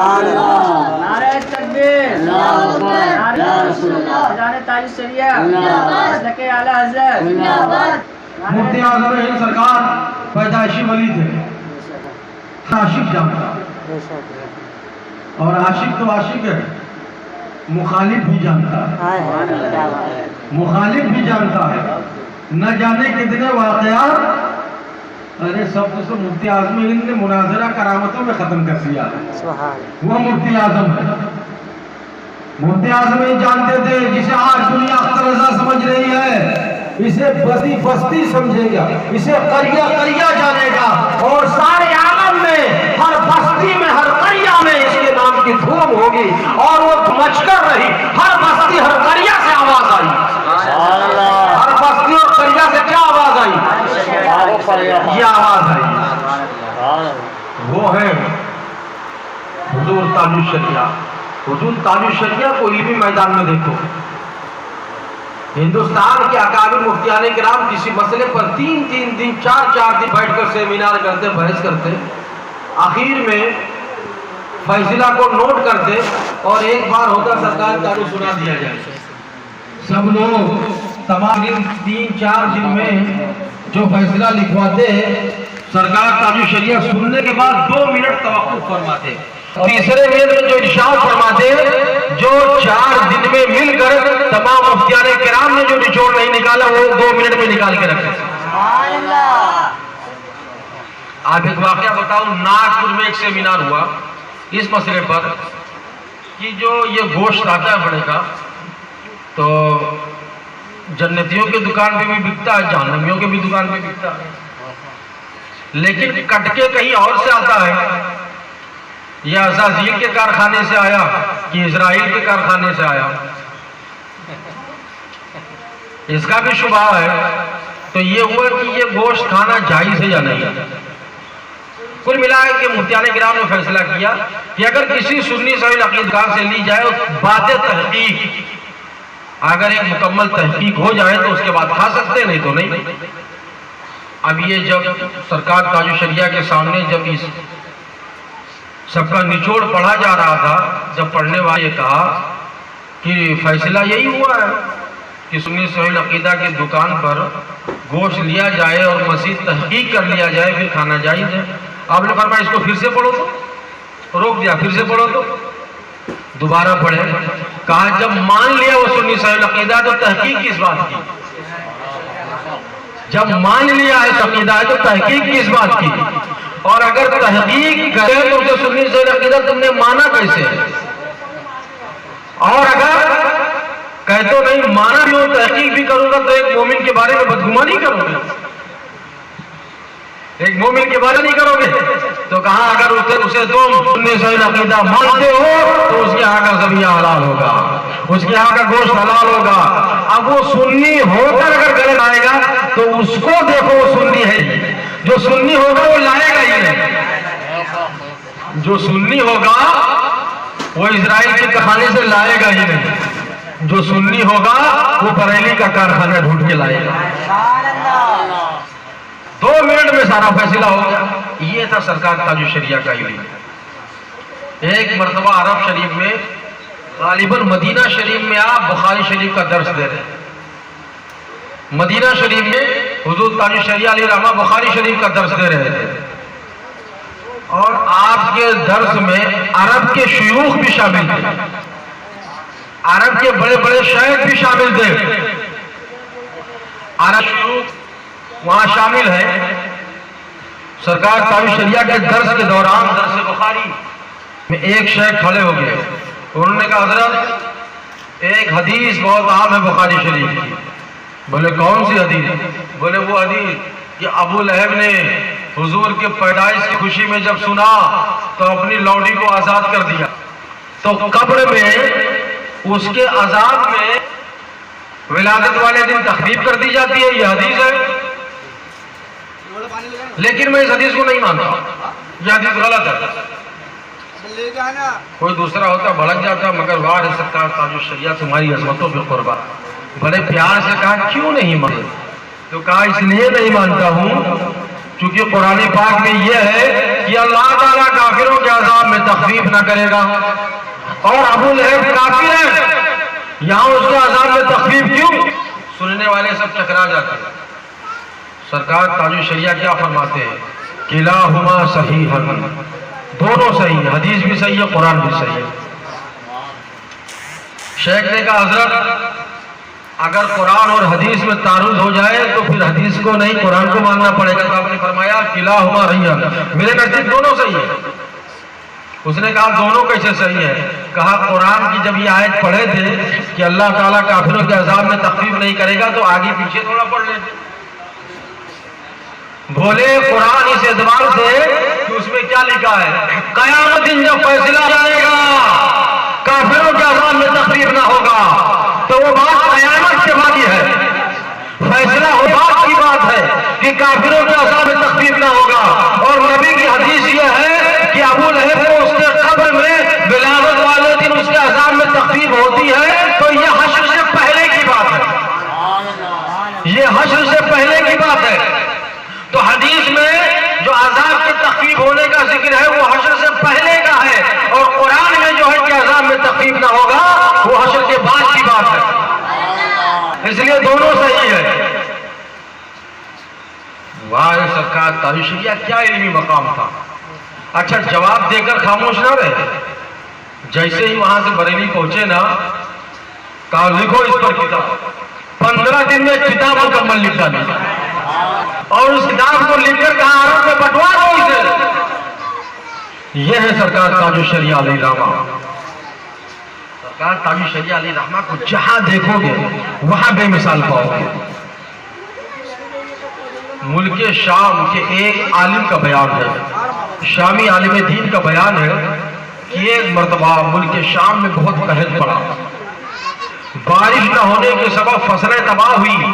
नारे तकबीर, नारे जाने ताज शरिया, लके आला हजरत। मुफ्ती आज़म हिंद सरकार पैदाइशी वली थे, आशिक जानता, और आशिक तो आशिक है, मुखालिफ भी जानता है, मुखालिफ भी जानता है। न जाने कितने वाक़यात, अरे सब कुछ तो मुफ्ती आज़म हिंद ने मुनाज़रा करामतों में ख़त्म कर दिया। वो मुफ्ती आज़म है। मुफ्ती आज़म हिंद जानते थे जिसे आज दुनिया अख्तर रज़ा समझ रही है, इसे बस्ती बस्ती समझेगा, इसे करिया करिया जानेगा, और सारे आलम में हर बस्ती में हर करिया में इसके नाम की धूम होगी, और वो मचकर रही। हर बस्ती हर करिया से आवाज आई, हर बस्ती और करिया से क्या आवाज आई? ये आवाज आई, वो है हुजूर ताजुश शरिया। हुजूर ताजुश शरिया को इल्मी मैदान में देखो, हिंदुस्तान के अकाबिर मुफ्तियाने किराम किसी मसले पर 3-3 दिन 4-4 दिन बैठकर सेमिनार करते, बहस करते, आखिर में फैसला को नोट करते, और एक बार होता सरकार का सुना दिया जाए। सब लोग तमाम 3-4 दिन में जो फैसला लिखवाते, सरकार ताजुश शरिया सुनने के बाद 2 मिनट तवक्कुफ फरमाते, तीसरे मिनट में जो इरशाद फरमाते, जो 4 दिन में मिलकर तमाम मुफ्तियाने किराम ने जो निचोड़ नहीं निकाला, वो 2 मिनट में निकाल के रखे। आप एक वाकया बताऊं, नागपुर में एक सेमिनार हुआ इस मसले पर कि जो ये गोश्त आता है बड़े का, तो जन्नतियों की दुकान पे भी बिकता है, जहन्नमियों की भी दुकान पे बिकता है, लेकिन कट के कहीं और से आता है, या अज़ाज़ील के कारखाने से आया कि इजराइल के कारखाने से आया, इसका भी शुबहा है। तो ये हुआ कि ये गोश्त खाना जायज़ है या नहीं। कुल मिला के मुफ्तियाने किराम ने फैसला किया कि अगर किसी सुन्नी सही अक़ीदा से ली जाए, बातें तहक़ीक़, अगर एक मुकम्मल तहक़ीक़ हो जाए तो उसके बाद खा सकते हैं, नहीं तो नहीं। अब ये जब सरकार ताजुश शरिया के सामने जब इस सबका निचोड़ पढ़ा जा रहा था, जब पढ़ने वाले कहा कि फैसला यही हुआ है कि सुन्नी सही अक़ीदा की दुकान पर गोश्त लिया जाए और मज़ीद तहक़ीक़ कर लिया जाए, फिर खाना जायज़ है। आपने फरमाया इसको फिर से पढ़ो, तो रोक दिया, फिर से पढ़ो, तो दोबारा पढ़े। कहा जब मान लिया वो सुन्नी सही अक़ीदा, तो तहक़ीक़ किस बात की? जब मान लिया है अक़ीदा है तो तहक़ीक़ किस बात की? और अगर तहक़ीक़ करे तो उसे सुन्नी सही अक़ीदा तुमने माना कैसे? और अगर कहे तो नहीं माना भी हो, तहक़ीक़ भी करूंगा, तो एक मोमिन के बारे में बदगुमानी करोगे, एक मोमिन के बारे नहीं करोगे। तो कहा अगर उसे तुम सुन्नी सही अक़ीदा मानते हो तो उसके यहाँ का ज़बिया हलाल होगा, उसके यहाँ का गोश्त हलाल होगा। अब वो सुन्नी होकर अगर गलत आएगा तो उसको देखो, वो सुन्नी है। जो सुन्नी होगा वो लाएगा ही नहीं, जो सुन्नी होगा वो इजराइल के कारखाने से लाएगा ही नहीं, जो सुन्नी होगा वो बरेली का कारखाना ढूंढ के लाएगा। 2 मिनट में सारा फैसला हो गया। ये था सरकार ताजुश शरिया का इल्म। एक मरतबा अरब शरीफ में, गालिबन मदीना शरीफ में आप बुखारी शरीफ का दर्स दे रहे हैं। मदीना शरीफ में हुजूर ताजुश शरिया अलैहि रहमा बुखारी शरीफ का दर्स दे रहे थे, और आपके दर्स में अरब के शयूख भी शामिल थे, अरब के बड़े बड़े शायर भी शामिल थे। अरब शयूख वहां शामिल है। सरकार ताजुश शरिया के दर्स के दौरान दर्स बुखारी में एक शेख खड़े हो गए, उन्होंने कहा हजरत एक हदीस बहुत आम है बुखारी शरीफ की। बोले कौन सी हदीस? बोले वो हदीस कि अबू लहब ने हुजूर के पैदाइश की खुशी में जब सुना तो अपनी लौंडी को आजाद कर दिया, तो कब्र में उसके अजाब में विलादत वाले दिन तखरीब कर दी जाती है। यह हदीस है, लेकिन मैं इस हदीस को नहीं मानता, यह हदीस गलत है। कोई दूसरा होता भड़क जाता, मगर वाह सरकार ताजुश शरिया तुम्हारी अज़मतों पे कुर्बान। बड़े प्यार से कहा क्यों नहीं मानते? तो कहा इसलिए नहीं मानता हूं چونکہ قرآن پاک میں یہ ہے کہ اللہ تعالیٰ کافروں کے عذاب میں تخفیف نہ کرے گا، اور ابو لہب کافر ہے، یہاں اس کے عذاب میں تخفیف کیوں؟ سننے والے سب چکرا جاتے ہیں۔ سرکار تاج الشریعہ کیا فرماتے ہیں؟ کلاہما صحیح، دونوں صحیح ہیں، حدیث بھی صحیح ہے، قرآن بھی صحیح ہے۔ شیخ نے کہا حضرت اگر قرآن اور حدیث میں تعارض ہو جائے تو پھر حدیث کو نہیں قرآن کو ماننا پڑے گا۔ تو آپ نے فرمایا کلاہما صحیح، میرے نزدیک دونوں صحیح ہیں۔ اس نے کہا دونوں کیسے صحیح ہے؟ کہا قرآن کی جب یہ آیت پڑھے تھے کہ اللہ تعالیٰ کافروں کے عذاب میں تخفیف نہیں کرے گا تو آگے پیچھے تھوڑا پڑھ لیتے۔ بولے قرآن اس اعتبار سے کہ اس میں کیا لکھا ہے؟ قیامت دن جب فیصلہ آئے گا کافروں کے عذاب میں تخفیف نہ ہوگا، تو وہ بات قیامت کے بعد ہی ہے، فیصلہ ہو بات کی بات ہے کہ کافروں کے عذاب میں تخفیف نہ ہوگا۔ اور نبی کی حدیث یہ ہے کہ ابو لہب کو اس کے قبر میں ولادت والے دن اس کے عذاب میں تخفیف ہوتی ہے، تو یہ حشر سے پہلے کی بات ہے، یہ حشر سے پہلے کی بات ہے۔ تو حدیث میں جو عذاب کی تخفیف ہونے کا ذکر ہے وہ حشر سے پہلے کا ہے، اور قرآن میں جو ہے کہ عذاب میں تخفیف نہ ہوگا وہ حشر کے بعد کی بات ہے، اس لیے دونوں صحیح ہے۔ واہ سرکار تاج الشریعہ کیا علمی مقام تھا۔ اچھا جواب دے کر خاموش نہ رہے، جیسے ہی وہاں سے بریلی پہنچے نا، کہا لکھو اس پر کتاب۔ 15 دن میں کتاب مکمل لکھ ڈالی، اور اس کتاب کو لکھ کر کہا عرب میں بٹوا دو اسے۔ یہ ہے سرکار تاج الشریعہ علیہ الرحمہ۔ سرکار تاج الشریعہ علیہ الرحمہ کو جہاں دیکھو گے وہاں بے مثال پاؤ گے۔ ملک شام کے ایک عالم کا بیان ہے، شامی عالم دین کا بیان ہے کہ ایک مرتبہ ملک شام میں بہت قحط پڑا، بارش نہ ہونے کے سبب فصلیں تباہ ہوئی،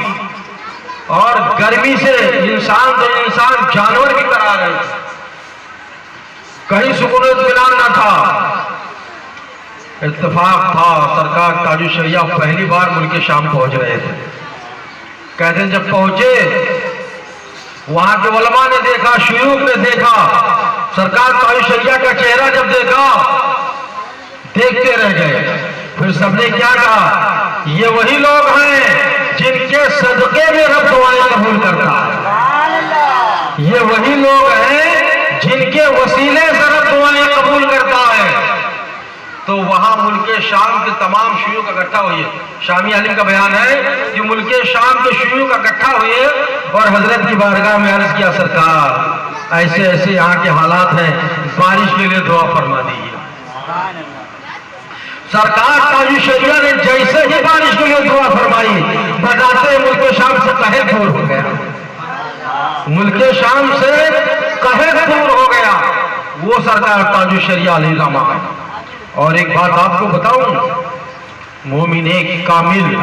اور گرمی سے انسان تو انسان جانور بھی کرا رہے، کہیں سکون و اطمینان نہ تھا۔ اتفاق تھا سرکار تاج الشریعہ پہلی بار ملک شام پہنچ رہے تھے۔ کہتے ہیں جب پہنچے وہاں کے علماء نے دیکھا، شیوخ نے دیکھا، سرکار تاج الشریعہ کا چہرہ جب دیکھا دیکھتے رہ گئے۔ پھر سب نے کیا کہا؟ یہ وہی لوگ ہیں جن کے صدقے میں رب دعائیں قبول کرتا ہے، یہ وہی لوگ ہیں جن کے وسیلے سے رب دعائیں قبول کرتا ہے۔ تو وہاں ملک شام کے تمام شیوخ اکٹھا ہوئے، شامی عالم کا بیان ہے کہ ملک شام کے شیوخ اکٹھا ہوئے اور حضرت کی بارگاہ میں عرض کیا سرکار ایسے ایسے یہاں کے حالات ہیں، بارش کے لیے دعا فرما دیجیے۔ سرکار تاج الشریعہ نے جیسے ہی بارش کے لیے دعا فرمائی بتاتے ملک شام سے قحط دور ہو گیا، ملک شام سے قحط دور ہو گیا۔ وہ سرکار تاج الشریعہ علیہ الرحمہ۔ اور ایک بات آپ کو بتاؤں، مومن ایک کامل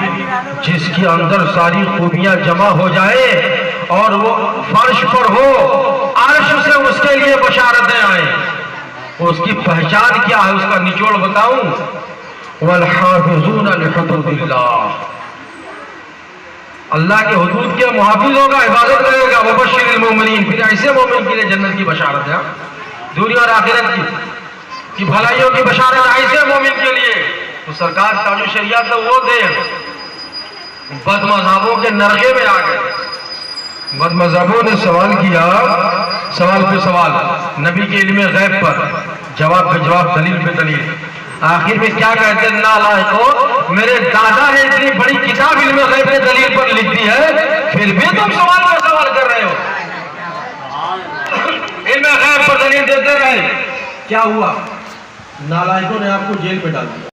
جس کے اندر ساری خوبیاں جمع ہو جائے اور وہ فرش پر ہو، عرش سے اس کے لیے بشارتیں آئیں، اس کی پہچان کیا ہے اس کا نچوڑ بتاؤں؟ والحافظون لحدود اللہ، اللہ کے حدود کے محافظ ہوگا، حفاظت کرے گا۔ وبشر المومنین، پھر ایسے مومن کے لیے جنت کی بشارت ہے، دنیا اور آخرت کی بھلائیوں کی بشارت ایسے مومن کے لیے۔ تو سرکار تاج الشریعہ تو وہ تھے بد مذہبوں کے نرغے میں آ گئے۔ بد مذہبوں نے سوال کیا، سوال پہ سوال، نبی کے علم غیب پر جواب پہ جواب، دلیل پہ دلیل۔ آخر میں کیا کہتے ہیں؟ نالائقو، میرے دادا نے اتنی بڑی کتاب علم غیب پہ دلیل پر لکھ دی ہے، پھر بھی تم سوال پہ سوال کر رہے ہو۔ علم غیب پر دلیل دیتے رہے، کیا ہوا؟ نالائقوں نے آپ کو جیل پہ ڈال دیا۔